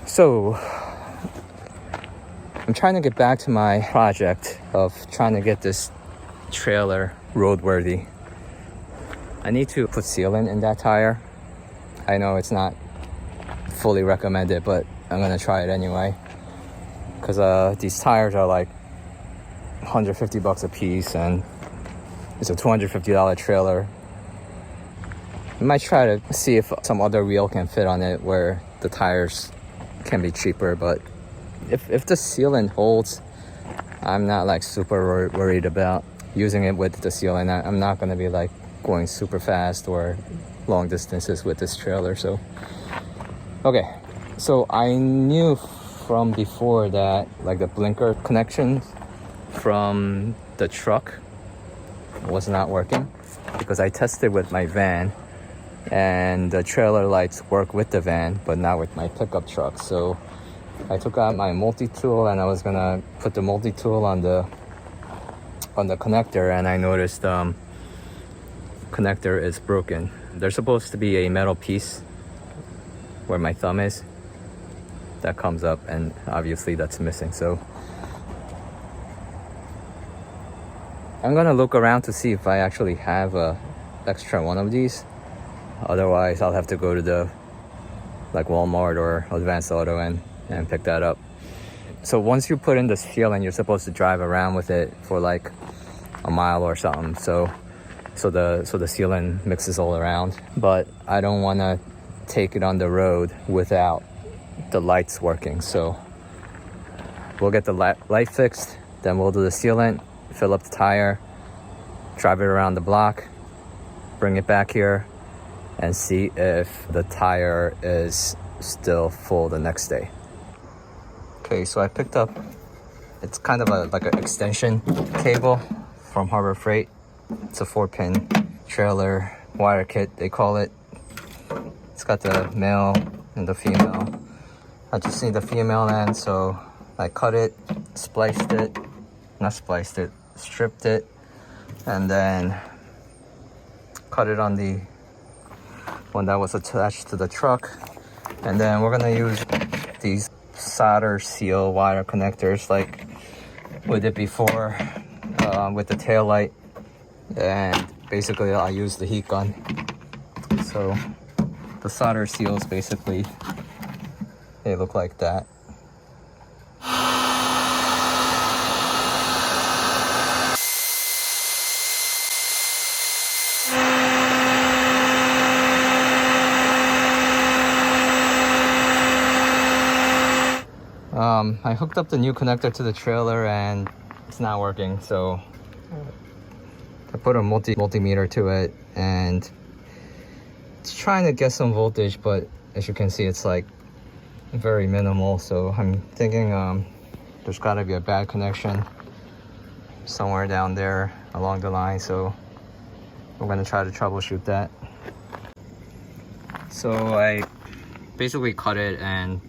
So I'm trying to get back to my project of trying to get this trailer roadworthy. I need to put sealant in that tire. I know it's not fully recommended, but I'm gonna try it anyway, because these tires are like $150 a piece, and it's a $250 trailer. I might try to see if some other wheel can fit on it where the tires can be cheaper, but if the sealant holds, I'm not like super worried about using it with the sealant. I'm not gonna be like going super fast or long distances with this trailer. So okay, so I knew from before that like the blinker connection from the truck was not working, because I tested with my van and the trailer lights work with the van but not with my pickup truck. So I took out my multi-tool and I was gonna put the multi-tool on the connector, and I noticed connector is broken. There's supposed to be a metal piece where my thumb is that comes up, and obviously that's missing. So I'm gonna look around to see if I actually have a extra one of these. Otherwise I'll have to go to the like Walmart or Advanced Auto and pick that up. So once you put in the sealant, you're supposed to drive around with it for like a mile or something. So the sealant mixes all around. But I don't want to take it on the road without the lights working. So we'll get the light fixed, then we'll do the sealant, fill up the tire, drive it around the block, bring it back here, and see if the tire is still full the next day. Okay, so I picked up, it's kind of like an extension cable from Harbor Freight. It's a 4-pin trailer wire kit, they call it. It's got the male and the female. I just need the female end, so I cut it, stripped it, and then cut it on the one that was attached to the truck. And then we're gonna use these solder seal wire connectors like we did before with the tail light, and basically I use the heat gun. So the solder seals, basically they look like that. I hooked up the new connector to the trailer and it's not working, so I put a multimeter to it and it's trying to get some voltage, but as you can see it's like very minimal. So I'm thinking there's got to be a bad connection somewhere down there along the line, so I'm going to try to troubleshoot that. So I basically cut it, and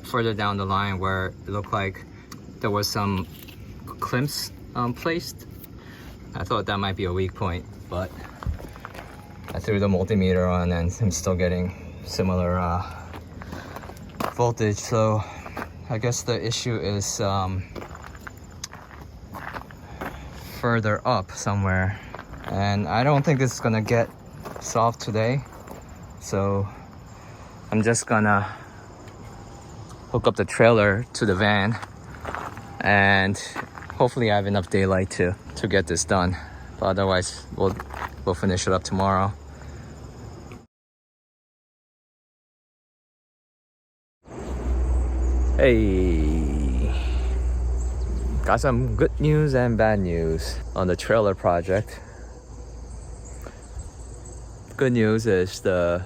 further down the line where it looked like there was some clamps placed, I thought that might be a weak point, but I threw the multimeter on and I'm still getting similar voltage. So I guess the issue is further up somewhere, and I don't think it's gonna get solved today. So I'm just gonna hook up the trailer to the van, and hopefully I have enough daylight to get this done. But otherwise we'll finish it up tomorrow. Hey, got some good news and bad news on the trailer project. Good news is the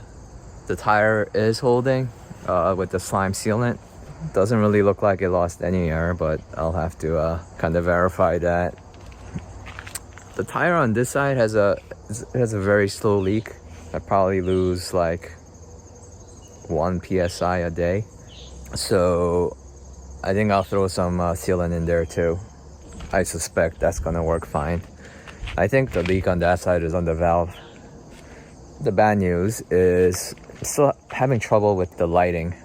tire is holding with the slime sealant. Doesn't really look like it lost any air, but I'll have to kind of verify that. The tire on this side has a very slow leak. I probably lose like 1 psi a day, so I think I'll throw some sealant in there too. I suspect that's gonna work fine. I think the leak on that side is on the valve. The bad news is I'm still having trouble with the lighting.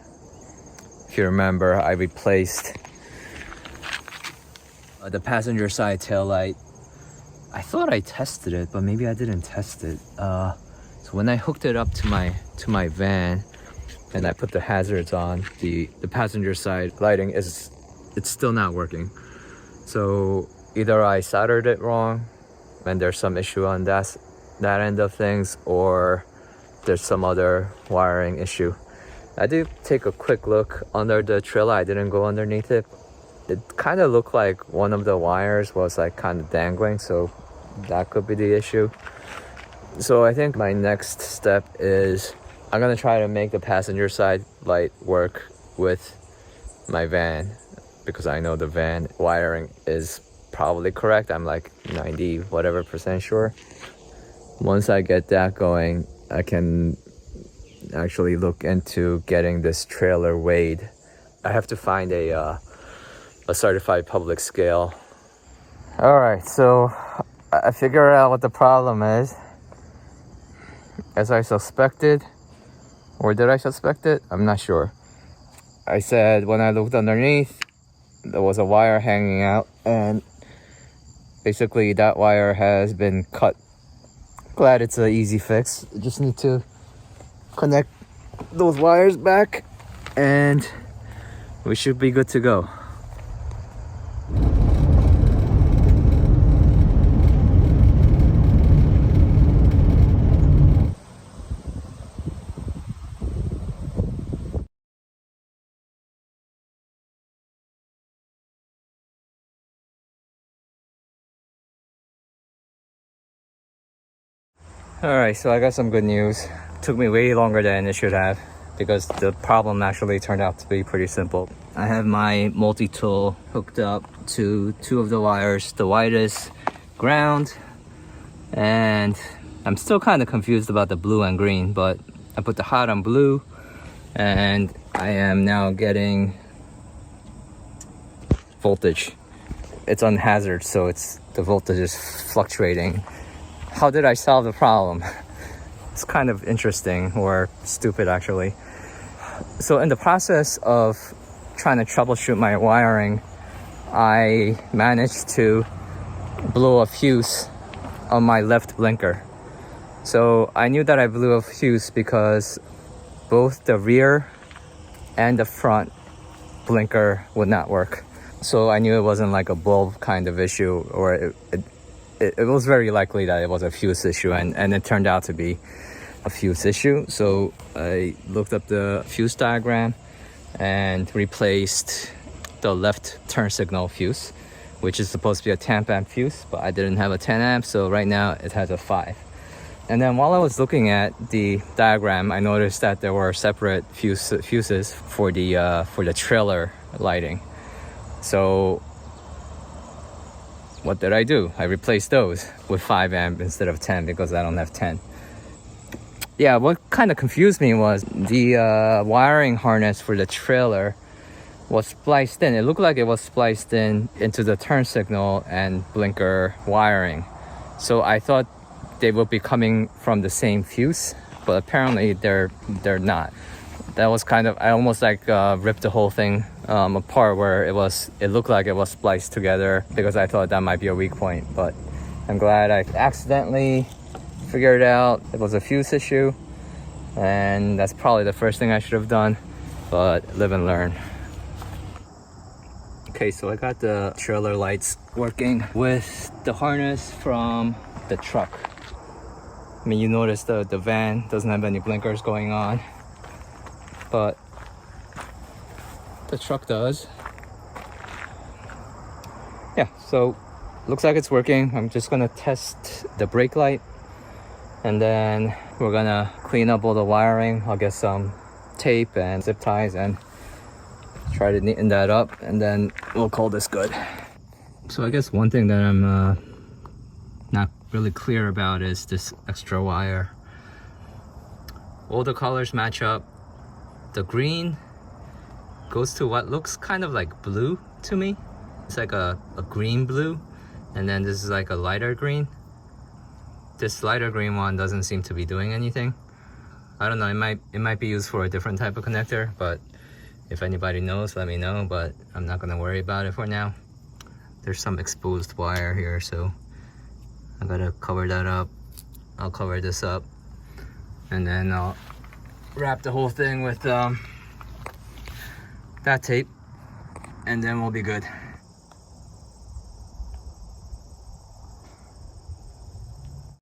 If you remember, I replaced the passenger side tail light. I thought I tested it, but maybe I didn't test it. So when I hooked it up to my van and I put the hazards on, the passenger side lighting it's still not working. So either I soldered it wrong and there's some issue on that end of things, or there's some other wiring issue. I did take a quick look under the trailer. I didn't go underneath it. It kind of looked like one of the wires was like kind of dangling, so that could be the issue. So I think my next step is I'm gonna try to make the passenger side light work with my van, because I know the van wiring is probably correct. I'm like 90 whatever % sure. Once I get that going, I can actually look into getting this trailer weighed. I have to find a certified public scale. All right, so I figured out what the problem is. As I suspected, or did I suspect it? I'm not sure. I said when I looked underneath, there was a wire hanging out, and basically that wire has been cut. Glad it's an easy fix. I just need to connect those wires back and we should be good to go. Alright, so I got some good news. It took me way longer than it should have, because the problem actually turned out to be pretty simple. I have my multi-tool hooked up to two of the wires. The white is ground, and I'm still kind of confused about the blue and green, but I put the hot on blue, and I am now getting voltage. It's on hazard, so the voltage is fluctuating. How did I solve the problem? It's kind of interesting, or stupid actually. So in the process of trying to troubleshoot my wiring, I managed to blow a fuse on my left blinker. So I knew that I blew a fuse because both the rear and the front blinker would not work. So I knew it wasn't like a bulb kind of issue, or it was very likely that it was a fuse issue, and it turned out to be a fuse issue. So I looked up the fuse diagram and replaced the left turn signal fuse, which is supposed to be a 10 amp fuse, but I didn't have a 10 amp, so right now it has a 5. And then while I was looking at the diagram, I noticed that there were separate fuses for the trailer lighting. So what did I do? I replaced those with 5 amp instead of 10 because I don't have 10. Yeah, what kind of confused me was the wiring harness for the trailer was spliced in. It looked like it was spliced into the turn signal and blinker wiring. So I thought they would be coming from the same fuse, but apparently they're not. That was kind of, I almost like ripped the whole thing apart, where it looked like it was spliced together, because I thought that might be a weak point. But I'm glad I accidentally figured out it was a fuse issue, and that's probably the first thing I should have done, but live and learn. Okay, so I got the trailer lights working with the harness from the truck. I mean, you notice the van doesn't have any blinkers going on, but the truck does. Yeah, so looks like it's working. I'm just gonna test the brake light, and then we're gonna clean up all the wiring. I'll get some tape and zip ties and try to neaten that up, and then we'll call this good. So I guess one thing that I'm not really clear about is this extra wire. All the colors match up. The green goes to what looks kind of like blue to me. It's like a green blue, and then this is like a lighter green. this lighter green one doesn't seem to be doing anything. I don't know, it might be used for a different type of connector, but if anybody knows, let me know, but I'm not gonna worry about it for now. There's some exposed wire here, so I gotta cover that up. I'll cover this up, and then I'll wrap the whole thing with that tape, and then we'll be good.